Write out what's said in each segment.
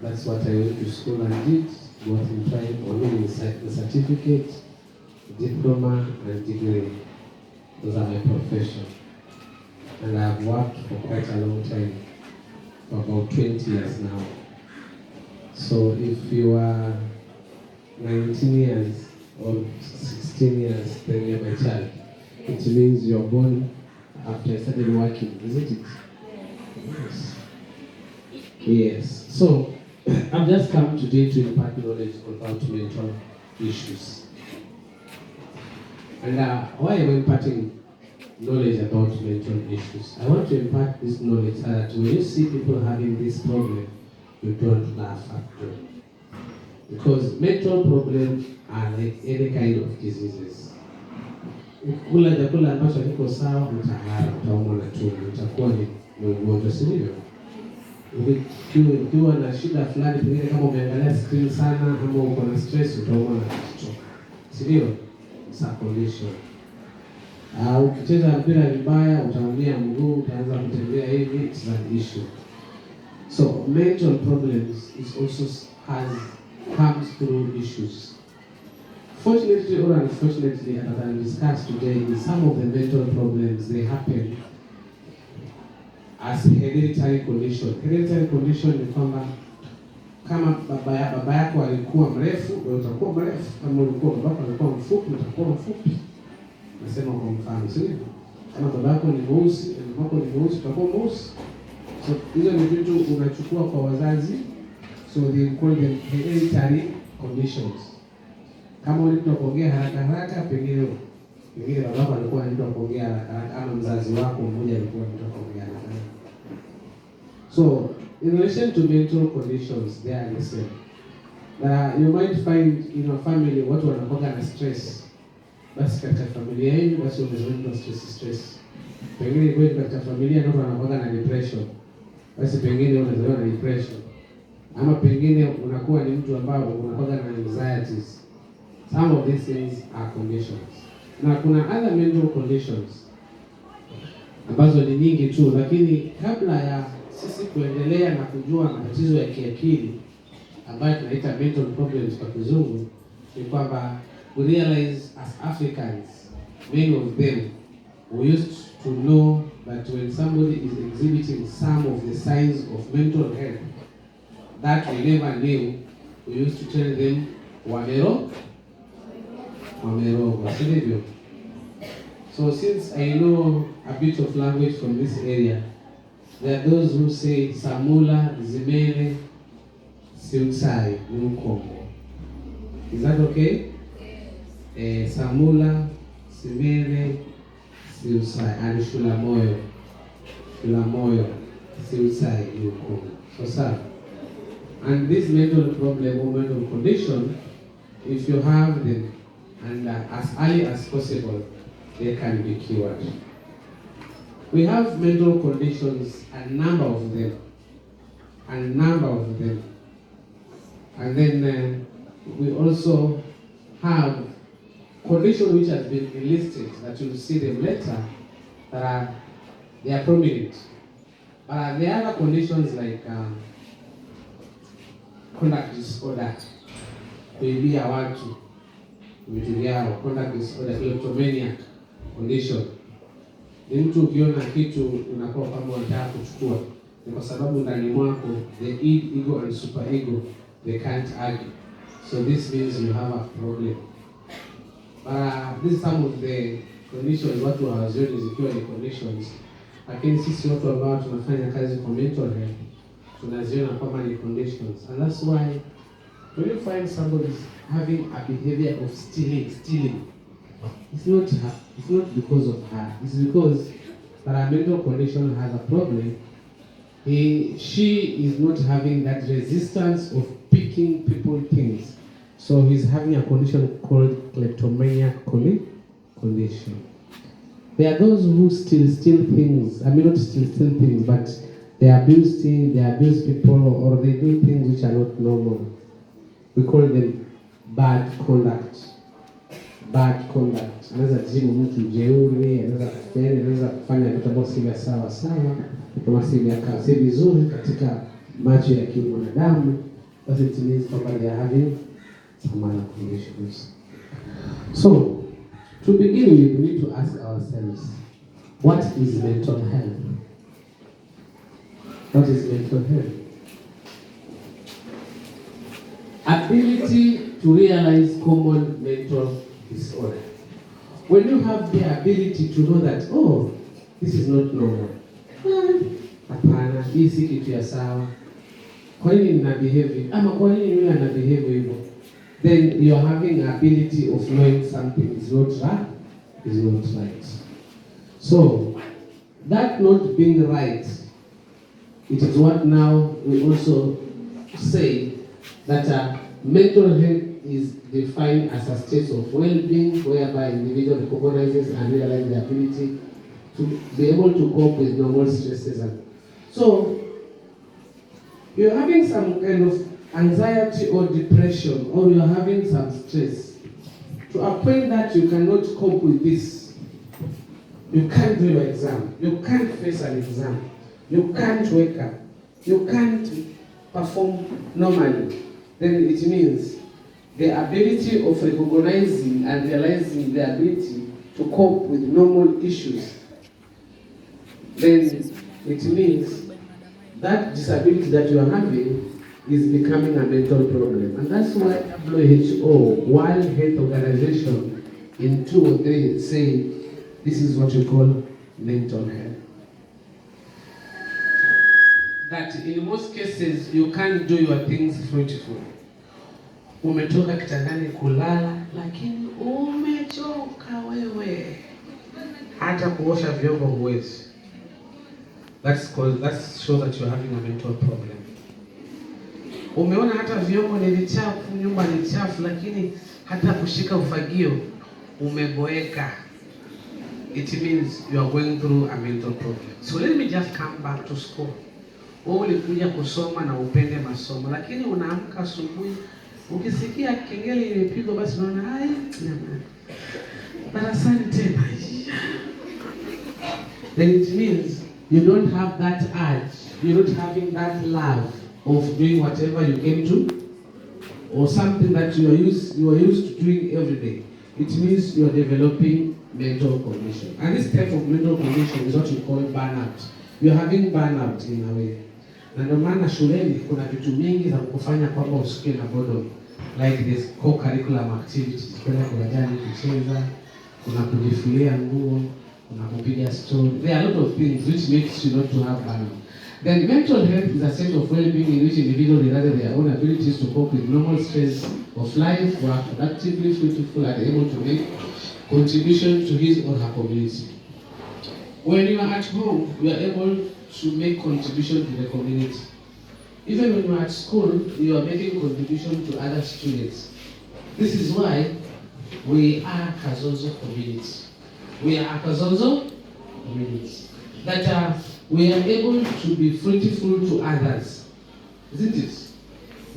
That's what I went to school and did, both in private or in the certificate, diploma and degree. Those are my profession. And I've worked for quite a long time, for about 20 years now. So if you are 19 years or 16 years, then you're my child. It means you're born after I started working, isn't it? Yes. Yes. So I've just come today to impart knowledge about mental issues. And why am I imparting knowledge about mental issues? I want to impart this knowledge so that when you see people having this problem, you don't laugh at them. Because mental problems are like any kind of diseases. Ukula chakula ambacho kiko sawa, utahara, utaumwa na tumbo, utakuwa ni ugonjwa, si ndivyo? Ukiwa na shida fulani, pengine kama umeangalia screen sana ama uko na stress, utaumwa na kichwa, si ndio? It's a condition. Ukicheza mpira vibaya, utaumia mguu, utaanza kutembea hivi, it's an issue. So mental problems is also comes through issues. Fortunately or unfortunately, as I discussed today, some of the mental problems, they happen as hereditary condition. Hereditary condition ni kwamba kama baba yako alikuwa mrefu, wewe utakuwa mrefu. Kama ulikuwa babako alikuwa mfupi, utakuwa mfupi. Nasema kwa mfano, sio? Kama baba yako ni mweusi, babako ni mweusi, utakuwa mweusi. So hizo ni vitu unachukua kwa wazazi, so they call them hereditary conditions. Kama ulikuwa kuongea haraka, pengine babako alikuwa anataka kuongea haraka, ama mzazi wako mmoja alikuwa anataka kuongea haraka. So in relation to mental conditions, they are the same. You might find in your family watu wanakuwa na stress. Basi katika familia yenu basi umezoea stress. Pengine kwa katika familia ndio wanakuwa na depression. Basi pengine unazoea na depression. Ama pengine unakuwa ni mtu ambao unakuwa na anxieties. Some of these things are conditions. Na kuna other mental conditions ambazo ni nyingi tu, lakini kabla ya sisi kuendelea na kujua matatizo ya kiakili ambayo tunaita mental problems kwa kizungu, ni kwamba we realize as Africans, many of them, we used to know that when somebody is exhibiting some of the signs of mental health that we never knew, we used to tell them wameroga. So since I know a bit of language from this area, there are those who say Samula, Zimele, Siutsai, Nukongo. Is that okay? Samula, Simele, Siutsai, and Shulamoyo, Siutsai, Nukongo. So sir, and this mental problem or mental condition, if you have them, and as early as possible, they can be cured. We have mental conditions, a number of them. And then we also have conditions which have been enlisted, that you'll see them later, they are prominent. But there are other conditions like conduct disorder, kuibia watu, vitu vyao, conduct disorder, kleptomaniac condition. Ni mtu ukiona kitu unakuwa kama unataka kuchukua, ni kwa sababu ndani mwako the ego and super ego, they can't argue. So this means you have a problem. This is some of the conditions watu hawazioni zikiwa ni conditions, lakini sisi watu ambao tunafanya kazi kwa mental health tunaziona kama ni conditions. And that's why when you find somebody having a behavior of stealing, it's not because of her. It's because her mental condition has a problem. She is not having that resistance of picking people things. So he's having a condition called kleptomaniac condition. There are those who steal things. I mean, not steal things, but they abuse things, they abuse people, or they do things which are not normal. We call them bad conduct. Anaweza jimu mtu jeuri, anaweza kufanya vitu ambavyo si sawa, kama si vizuri katika macho ya kibinadamu. but it means probably they are having some other conditions. So, to begin with, we need to ask ourselves, what is mental health? What is mental health? Ability to realize common mental disorder. When you have the ability to know that, oh, this is not normal. Hapana, hii si kitu ya sawa. Kwa nini nina behave? Ama kwa nini yule ana behave hivyo? Then you are having ability of knowing something is not right. So, that not being right, it is what now we also say that mental health is defined as a state of well-being whereby individual recognizes and realizes the ability to be able to cope with normal stresses. So, you're having some kind of anxiety or depression, or you're having some stress, to a point that you cannot cope with this. You can't do your exam. You can't face an exam. You can't wake up. You can't perform normally. Then it means the ability of recognizing and realizing the ability to cope with normal issues. Then it means that disability that you are having is becoming a mental problem. And that's why WHO, World Health Organization, in 203 say this is what we call mental health. That in most cases you can't do your things fruitful. Umetoka kitandani kulala, lakini umechoka wewe. Hata kuosha vyombo huwezi. That shows that you're having a mental problem. Umeona hata vyombo ni vichafu, nyumba ni chafu, lakini hata kushika ufagio umeboeka. It means you are going through a mental problem. So let me just come back to school. Wewe ulikuja kusoma na upende masomo, lakini unaamka asubuhi ukisikia kengele imepigwa basi unaona hai jamani. Darasani tena. Then it means you don't have that urge, you're not having that love of doing whatever you came to, or something that you are used to doing every day. It means you are developing mental condition. And this type of mental condition is what we call burnout. You are having burnout in a way. Na ndio maana shuleni kuna vitu mingi za kufanya kwamba usikie na boredom. Like this co-curriculum activities, kuna kuwajani kucheza, kuna kujifulia nguo, kuna kupiga story. There are a lot of things which makes you not to have burnout. Then mental health is a state of well-being in which individuals realize their own abilities to cope with normal stress of life, work productively, fruitful, and able to make contribution to his or her community. When you are at home, you are able to make contribution to the community. Even when you are at school, you are making contribution to other students. This is why we are Kazonzo community. We are a Kazonzo community. That we are able to be fruitful to others. Isn't it?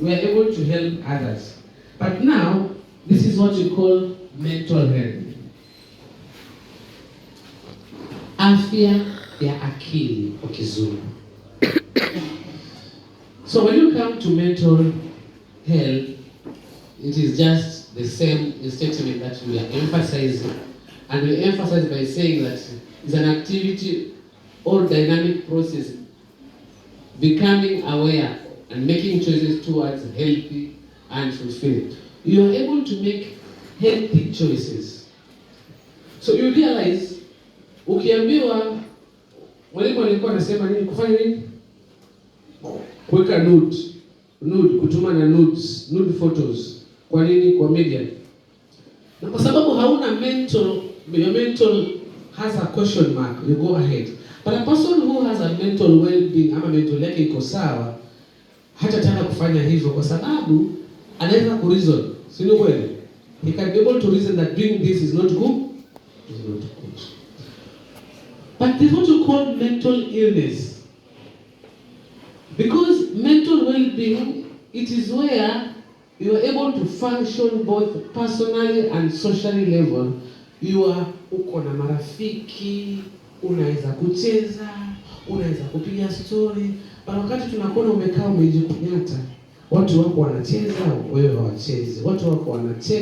We are able to help others. But now, this is what we call mental health. Afya ya akili kwa kizungu. So when you come to mental health, it is just the same statement that we are emphasizing. And we emphasize by saying that it's an activity or dynamic process, becoming aware and making choices towards healthy and fulfilled. You are able to make healthy choices. So you realize, ukiambiwa, mwalimu alikuwa anasema nini, kufanya nini? Kuweka nude, kutuma na nude photos. Kwa nini? Kwa media. Na kwa sababu hauna your mental has a question mark, you go ahead. But a person who has a mental well-being, ama mental yake iko sawa, hatataka kufanya hivyo kwa sababu anaweza kureason. Si ni kweli? He can be able to reason that doing this is not good. It is not good. But there's what you call mental illness. Because mental well-being, it is where you are able to function both personally and socially level. You are uko na marafiki, unaweza kucheza, unaweza kupiga story. But wakati tunakuona umekaa umejikunyata, Watu wako wanacheza, wewe hawachezi. Watu wako wanacheza.